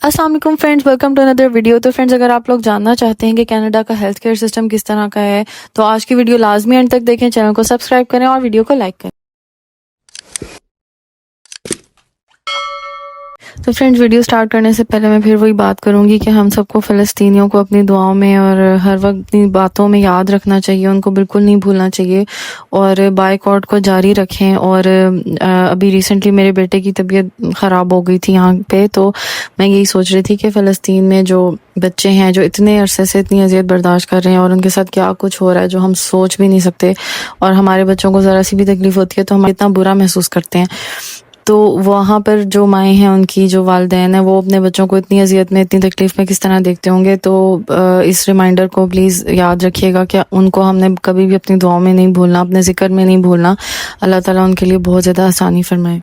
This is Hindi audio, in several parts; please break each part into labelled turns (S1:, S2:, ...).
S1: अस्सलाम वालेकुम friends, welcome to another video. तो फ्रेंड्स, अगर आप लोग जानना चाहते हैं कि कनाडा का हेल्थ केयर सिस्टम किस तरह का है तो आज की वीडियो लाजमी एंड तक देखें, चैनल को सब्सक्राइब करें और वीडियो को लाइक करें। तो फ्रेंड्स, वीडियो स्टार्ट करने से पहले मैं फिर वही बात करूंगी कि हम सबको फ़लस्तीनियों को अपनी दुआओं में और हर वक्त अपनी बातों में याद रखना चाहिए, उनको बिल्कुल नहीं भूलना चाहिए और बायकॉट को जारी रखें। और अभी रिसेंटली मेरे बेटे की तबीयत ख़राब हो गई थी यहाँ पे, तो मैं यही सोच रही थी कि फ़लस्तीन में जो बच्चे हैं जो इतने अरसे से इतनी अजियत बर्दाश्त कर रहे हैं और उनके साथ क्या कुछ हो रहा है जो हम सोच भी नहीं सकते, और हमारे बच्चों को ज़रा सी भी तकलीफ़ होती है तो हम इतना बुरा महसूस करते हैं। तो वहाँ पर जो माएँ हैं, उनकी जो वालिदैन हैं, वो अपने बच्चों को इतनी अजियत में, इतनी तकलीफ़ में किस तरह देखते होंगे। तो इस रिमाइंडर को प्लीज़ याद रखिएगा कि उनको हमने कभी भी अपनी दुआओं में नहीं भूलना, अपने ज़िक्र में नहीं भूलना। अल्लाह ताला उनके लिए बहुत ज़्यादा आसानी फरमाए।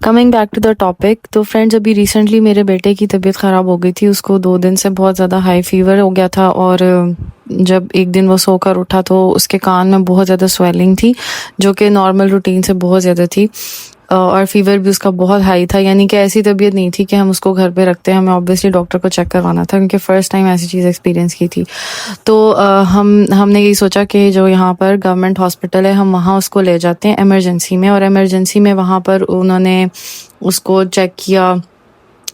S1: Coming back to the topic, तो फ्रेंड्स, अभी रिसेंटली मेरे बेटे की तबीयत ख़राब हो गई थी। उसको 2 दिन से बहुत ज़्यादा हाई फीवर हो गया था और जब एक दिन वो सोकर उठा तो उसके कान में बहुत ज़्यादा स्वेलिंग थी, जो कि नॉर्मल रूटीन से बहुत ज़्यादा थी। और फीवर भी उसका बहुत हाई था, यानी कि ऐसी तबीयत नहीं थी कि हम उसको घर पे रखते हैं, हमें ऑब्वियसली डॉक्टर को चेक करवाना था क्योंकि फ़र्स्ट टाइम ऐसी चीज़ एक्सपीरियंस की थी। तो हमने यही सोचा कि जो यहाँ पर गवर्नमेंट हॉस्पिटल है, हम वहाँ उसको ले जाते हैं इमरजेंसी में। और इमरजेंसी में वहाँ पर उन्होंने उसको चेक किया,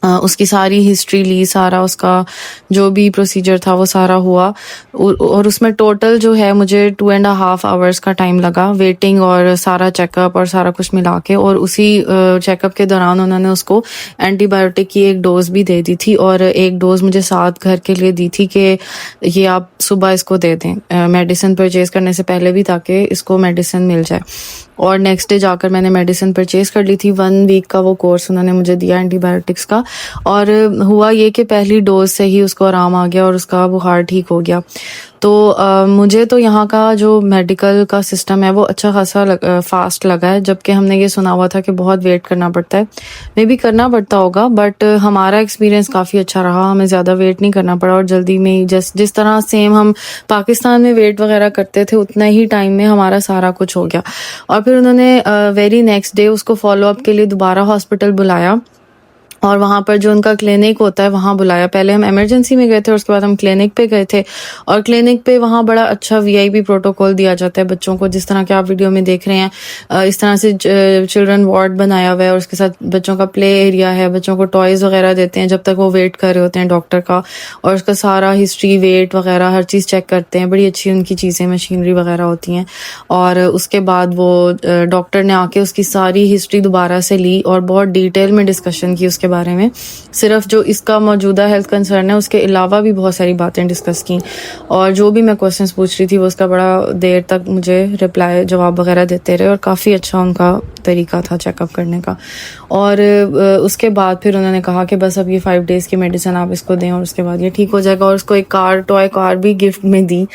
S1: उसकी सारी हिस्ट्री ली, सारा उसका जो भी प्रोसीजर था वो सारा हुआ। और उसमें टोटल जो है मुझे 2.5 आवर्स का टाइम लगा, वेटिंग और सारा चेकअप और सारा कुछ मिला के। और उसी चेकअप के दौरान उन्होंने उसको एंटीबायोटिक की एक डोज भी दे दी थी और एक डोज मुझे साथ घर के लिए दी थी कि ये आप सुबह इसको दे दें मेडिसिन परचेज करने से पहले भी, ताकि इसको मेडिसिन मिल जाए। और नेक्स्ट डे जाकर मैंने मेडिसिन परचेज कर ली थी। 1 वीक का वो कोर्स उन्होंने मुझे दिया एंटीबायोटिक्स का। और हुआ ये कि पहली डोज से ही उसको आराम आ गया और उसका बुखार ठीक हो गया। तो मुझे तो यहाँ का जो मेडिकल का सिस्टम है वो अच्छा खासा फास्ट लगा है, जबकि हमने ये सुना हुआ था कि बहुत वेट करना पड़ता है। मे भी करना पड़ता होगा, बट हमारा एक्सपीरियंस काफ़ी अच्छा रहा, हमें ज़्यादा वेट नहीं करना पड़ा और जल्दी में ही जिस तरह सेम हम पाकिस्तान में वेट वगैरह करते थे उतना ही टाइम में हमारा सारा कुछ हो गया। और फिर उन्होंने वेरी नेक्स्ट डे उसको फॉलोअप के लिए दोबारा हॉस्पिटल बुलाया और वहाँ पर जो उनका क्लिनिक होता है वहाँ बुलाया। पहले हम इमरजेंसी में गए थे और उसके बाद हम क्लिनिक पे गए थे। और क्लिनिक पे वहाँ बड़ा अच्छा वीआईपी प्रोटोकॉल दिया जाता है बच्चों को, जिस तरह के आप वीडियो में देख रहे हैं। इस तरह से चिल्ड्रन वार्ड बनाया हुआ है और उसके साथ बच्चों का प्ले एरिया है, बच्चों को टॉयज़ वगैरह देते हैं जब तक वो वेट कर रहे होते हैं डॉक्टर का। और उसका सारा हिस्ट्री, वेट वगैरह हर चीज़ चेक करते हैं। बड़ी अच्छी उनकी चीज़ें, मशीनरी वगैरह होती हैं। और उसके बाद वो डॉक्टर ने आके उसकी सारी हिस्ट्री दोबारा से ली और बहुत डिटेल में डिस्कशन की उसके बारे में। सिर्फ जो इसका मौजूदा हेल्थ कंसर्न है उसके अलावा भी बहुत सारी बातें डिस्कस की। और जो भी मैं क्वेश्चंस पूछ रही थी वो उसका बड़ा देर तक मुझे रिप्लाई, जवाब वगैरह देते रहे और काफ़ी अच्छा उनका तरीका था चेकअप करने का। और उसके बाद फिर उन्होंने कहा कि बस अब ये 5 डेज़ की मेडिसिन आप इसको दें और उसके बाद ये ठीक हो जाएगा। और उसको एक टॉय कार भी गिफ्ट में दी।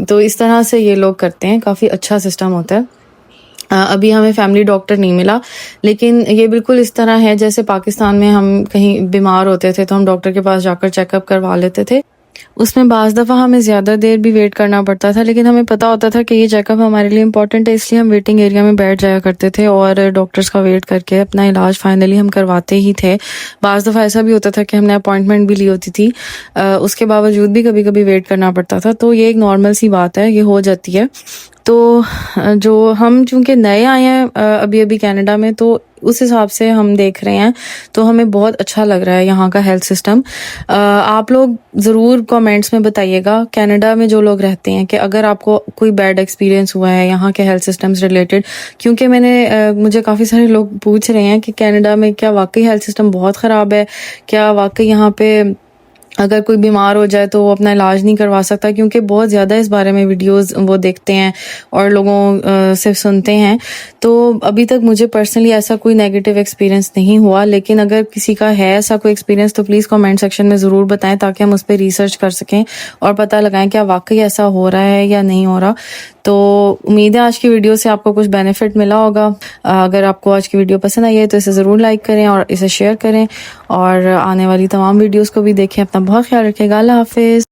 S1: तो इस तरह से ये लोग करते हैं, काफ़ी अच्छा सिस्टम होता है। अभी हमें फैमिली डॉक्टर नहीं मिला, लेकिन ये बिल्कुल इस तरह है जैसे पाकिस्तान में हम कहीं बीमार होते थे तो हम डॉक्टर के पास जाकर चेकअप करवा लेते थे। उसमें बाज़ दफ़ा हमें ज़्यादा देर भी वेट करना पड़ता था, लेकिन हमें पता होता था कि ये चेकअप हमारे लिए इम्पॉर्टेंट है, इसलिए हम वेटिंग एरिया में बैठ जाया करते थे और डॉक्टर्स का वेट करके अपना इलाज फाइनली हम करवाते ही थे। बाज़ दफ़ा ऐसा भी होता था कि हमने अपॉइंटमेंट भी ली होती थी, उसके बावजूद भी कभी कभी वेट करना पड़ता था। तो ये एक नॉर्मल सी बात है, ये हो जाती है। तो जो हम चूँकि नए आए हैं अभी अभी कनाडा में, तो उस हिसाब से हम देख रहे हैं, तो हमें बहुत अच्छा लग रहा है यहाँ का हेल्थ सिस्टम। आप लोग ज़रूर कमेंट्स में बताइएगा कनाडा में जो लोग रहते हैं कि अगर आपको कोई बैड एक्सपीरियंस हुआ है यहाँ के हेल्थ सिस्टम से रिलेटेड, क्योंकि मुझे काफ़ी सारे लोग पूछ रहे हैं कि कनाडा में क्या वाकई हेल्थ सिस्टम बहुत ख़राब है, क्या वाकई यहाँ पे अगर कोई बीमार हो जाए तो वो अपना इलाज नहीं करवा सकता, क्योंकि बहुत ज़्यादा इस बारे में वीडियोस वो देखते हैं और लोगों से सुनते हैं। तो अभी तक मुझे पर्सनली ऐसा कोई नेगेटिव एक्सपीरियंस नहीं हुआ, लेकिन अगर किसी का है ऐसा कोई एक्सपीरियंस तो प्लीज़ कमेंट सेक्शन में ज़रूर बताएं, ताकि हम उस पर रिसर्च कर सकें और पता लगाएं क्या वाकई ऐसा हो रहा है या नहीं हो रहा। तो उम्मीद है आज की वीडियो से आपको कुछ बेनिफिट मिला होगा। अगर आपको आज की वीडियो पसंद आई है तो इसे ज़रूर लाइक करें और इसे शेयर करें और आने वाली तमाम वीडियोस को भी देखें। अपना बहुत ख्याल रखिएगा। अल्लाह हाफिज़।